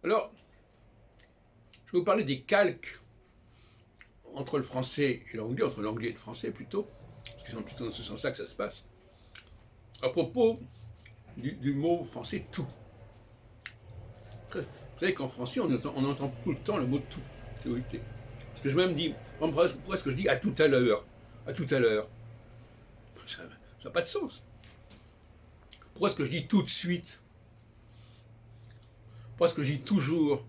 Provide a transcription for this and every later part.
Alors, je vais vous parler des calques entre le français et l'anglais, entre l'anglais et le français plutôt, parce que c'est plutôt dans ce sens-là que ça se passe, à propos du mot français tout. Vous savez qu'en français, on entend tout le temps le mot tout. Parce que je même dis, pourquoi est-ce que je dis à tout à l'heure? À tout à l'heure. Ça n'a pas de sens. Pourquoi est-ce que je dis tout de suite? Pourquoi est-ce que je dis toujours?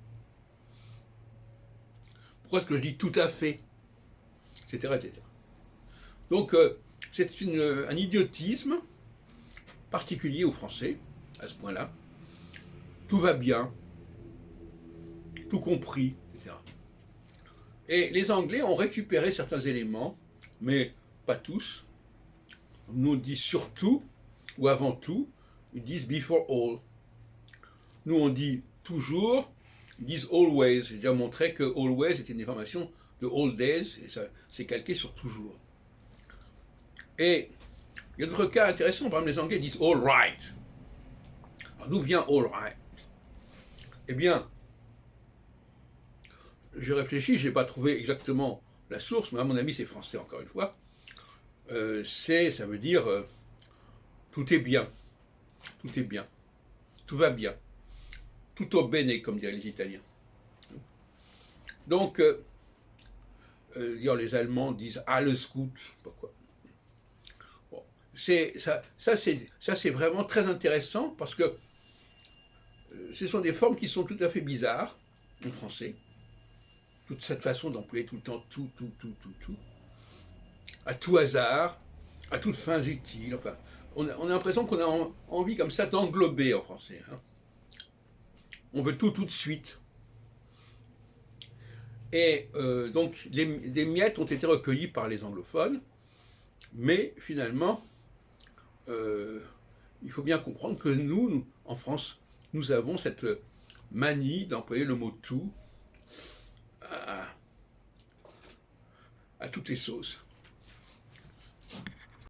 Pourquoi est-ce que je dis tout à fait? Etc. etc. Donc, c'est un idiotisme particulier aux Français, à ce point-là. Tout va bien, tout compris, etc. Et les Anglais ont récupéré certains éléments, mais pas tous. Nous, on dit surtout, ou avant tout, ils disent before all. Nous, on dit toujours, ils disent always. J'ai déjà montré que always était une déformation de all days, et ça c'est calqué sur toujours. Et il y a d'autres cas intéressants, par exemple les Anglais disent all right. Alors d'où vient all right? Eh bien, j'ai réfléchi, je n'ai pas trouvé exactement la source, mais à mon avis c'est français encore une fois. Ça veut dire tout est bien, tout est bien, tout va bien, tutto bene comme diraient les Italiens. Donc, les Allemands disent alles gut, pourquoi? Bon, ça c'est vraiment très intéressant parce que ce sont des formes qui sont tout à fait bizarres en français. Toute cette façon d'employer tout le temps tout, à tout hasard, à toutes fins utiles. Enfin, on a l'impression qu'on a envie comme ça d'englober en français. Hein. On veut tout de suite. Et donc, des miettes ont été recueillies par les anglophones, mais finalement, il faut bien comprendre que nous, en France, nous avons cette manie d'employer le mot tout à toutes les sauces.